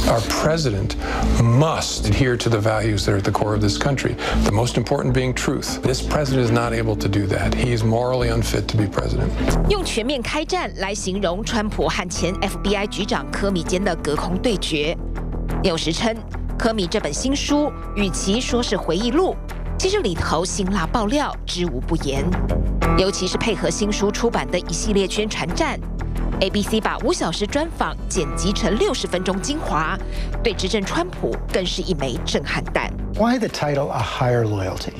Our president must adhere to the values that are at the core of this country, the most important being truth. This president is not able to do that. He is morally unfit to be president. 用全面开战来形容川普和前 FBI 局长科米间的隔空对决。纽时称，科米这本新书与其说是回忆录，其实里头辛辣爆料知无不言，尤其是配合新书出版的一系列宣传战。ABC 把5小时专访剪辑成60分钟精华，对执政川普更是一枚震撼弹。Why the title A Higher Loyalty?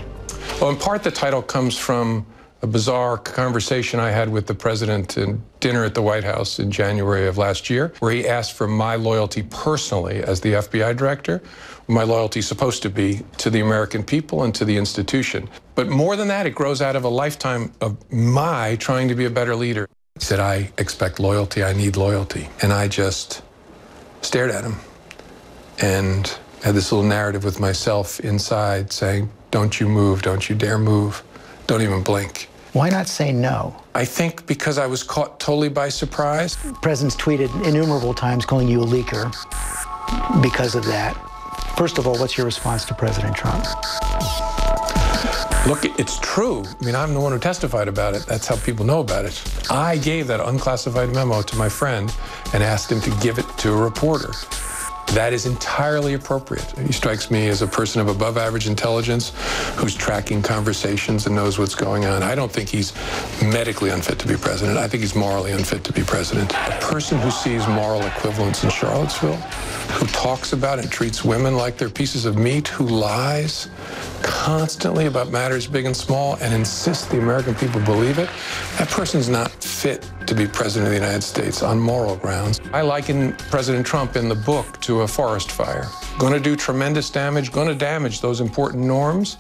Well, in part, the title comes from a bizarre conversation I had with the president at dinner at the White House in January of last year, where he asked for my loyalty personally as the FBI director. My loyalty is supposed to be to the American people and to the institution. But more than that, it grows out of a lifetime of my trying to be a better leader. He said, I expect loyalty, I need loyalty. And I just stared at him and had this little narrative with myself inside saying, don't you move, don't you dare move, don't even blink. Why not say no? I think because I was caught totally by surprise. The president's tweeted innumerable times calling you a leaker because of that. First of all, what's your response to President Trump? Look, it's true. I mean, I'm the one who testified about it. That's how people know about it. I gave that unclassified memo to my friend and asked him to give it to a reporter. That is entirely appropriate. He strikes me as a person of above average intelligence who's tracking conversations and knows what's going on. I don't think he's medically unfit to be president. I think he's morally unfit to be president. A person who sees moral equivalence in Charlottesville, who talks about and treats women like they're pieces of meat, who lies constantly about matters big and small and insists the American people believe it, that person's not fit to be president of the United States on moral grounds. I liken President Trump in the book to a forest fire. Going to do tremendous damage, going to damage those important norms,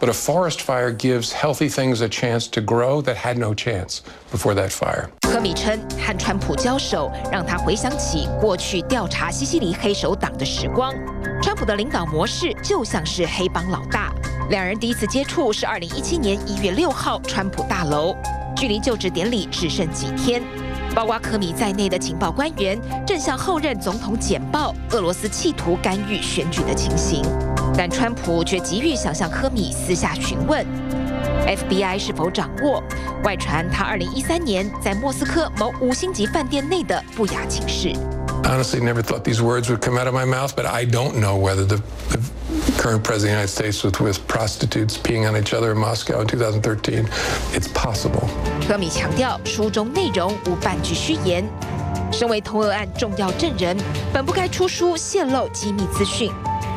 but a forest fire gives healthy things a chance to grow that had no chance before that fire. 科米称，和川普交手让他回想起过去调查西西里黑手党的时光。川普的领导模式就像是黑帮老大。两人第一次接触是2017年1月6号川普大楼，距离就职典礼只剩几天。包括科米在内的情报官员正向后任总统简报俄罗斯企图干预选举的情形，但川普却急于想向科米私下询问。FBI 是否掌握？外传他2013年在莫斯科某5星级饭店内的不雅情事。Honestly, never thought these words would come out of my mouth, but I don't know whether the current president of the United States was with prostitutes peeing on each other in Moscow in 2013. It's possible. 科米强调，书中内容无半句虚言。身为通俄案重要证人，本不该出书泄露机密资讯。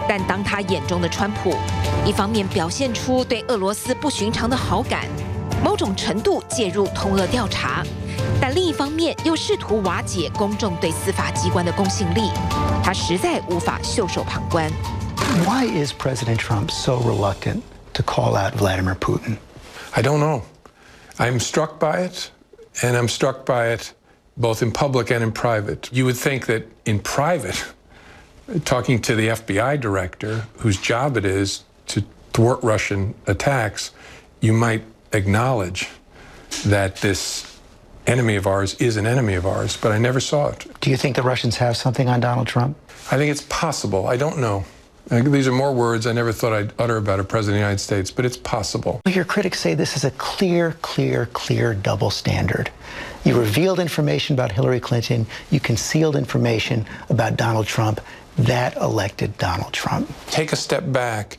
但当他眼中的川普，一方面表现出对俄罗斯不寻常的好感，某种程度介入通俄调查，但另一方面又试图瓦解公众对司法机关的公信力，他实在无法袖手旁观。Why is President Trump so reluctant to call out Vladimir Putin? I don't know. I'm struck by it, and I'm struck by it both in public and in private. You would think that in private, talking to the FBI director, whose job it is to thwart Russian attacks, you might acknowledge that this enemy of ours is an enemy of ours, but I never saw it. Do you think the Russians have something on Donald Trump? I think it's possible. I don't know. These are more words I never thought I'd utter about a president of the United States, but it's possible. Your critics say this is a clear double standard. You revealed information about Hillary Clinton. You concealed information about Donald Trump. That elected Donald Trump. Take a step back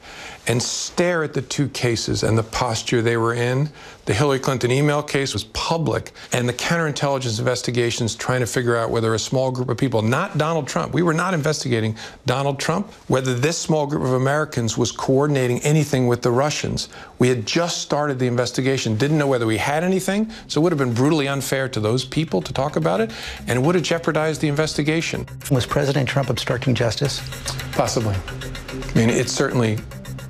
and stare at the two cases and the posture they were in. The Hillary Clinton email case was public, and the counterintelligence investigations trying to figure out whether a small group of people, not Donald Trump, we were not investigating Donald Trump, whether this small group of Americans was coordinating anything with the Russians. We had just started the investigation, didn't know whether we had anything, so it would have been brutally unfair to those people to talk about it, and it would have jeopardized the investigation. Was President Trump obstructing justice? Possibly. I mean, it's certainly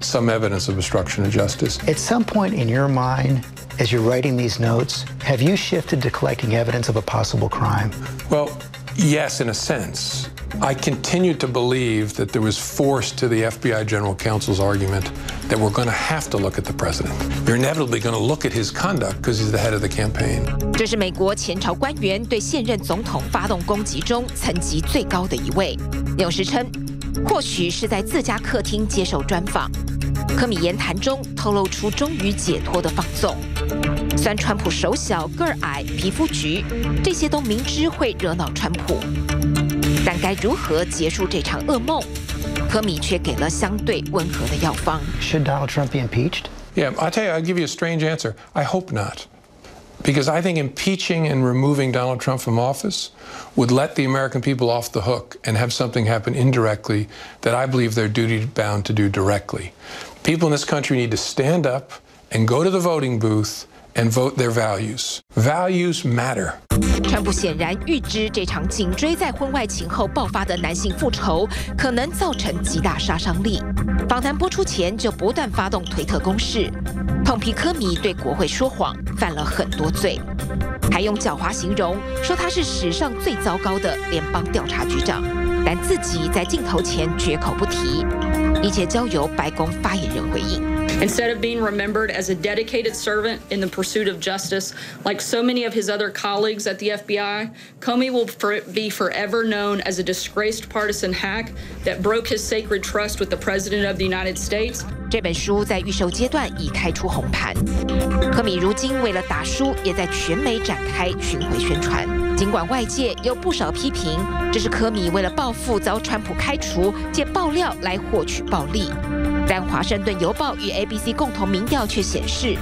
some evidence of obstruction of justice. At some point in your mind, as you're writing these notes, have you shifted to collecting evidence of a possible crime? Well, yes, in a sense. I continued to believe that there was force to the FBI General Counsel's argument that we're going to have to look at the president. You're inevitably going to look at his conduct because he's the head of the campaign. 这是美国前朝官员对现任总统发动攻击中层级最高的一位。纽时称，或许是在自家客厅接受专访，科米言谈中透露出终于解脱的放纵。虽然川普手小、个儿矮、皮肤橘，这些都明知会惹恼川普。但该如何结束这场噩梦？科米却给了相对温和的药方。Should Donald Trump be impeached? Yeah, I'll tell you, I'll give you a strange answer. I hope not. Because I think impeaching and removing Donald Trump from office would let the American people off the hook and have something happen indirectly that I believe they're duty-bound to do directly. People in this country need to stand up and go to the voting booth and vote their values. Values matter. 川普显然预知这场紧追在婚外情后爆发的男性复仇可能造成极大杀伤力。访谈播出前就不断发动推特攻势，痛批科米对国会说谎，犯了很多罪，还用狡猾形容说他是史上最糟糕的联邦调查局长，但自己在镜头前绝口不提，一切交由白宫发言人回应。Instead of being remembered as a dedicated servant in the pursuit of justice, like so many of his other colleagues at the FBI, Comey will be forever known as a disgraced partisan hack that broke his sacred trust with the President of the United States. 这本书在预售阶段已开出红盘，科米如今为了打书，也在全美展开巡回宣传。尽管外界有不少批评，这是科米为了报复遭川普开除，借爆料来获取暴利。但《华盛顿邮报》与 ABC 共同民调却显示，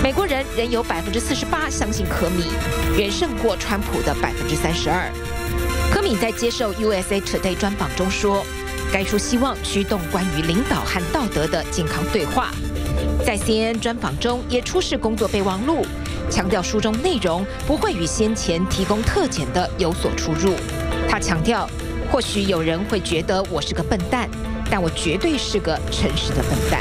美国人仍有48%相信科米，远胜过川普的32%。科米在接受 USA Today 专访中说，该书希望驱动关于领导和道德的健康对话。在 CNN 专访中也出示工作备忘录，强调书中内容不会与先前提供特检的有所出入。他强调，或许有人会觉得我是个笨蛋，但我绝对是个诚实的笨蛋。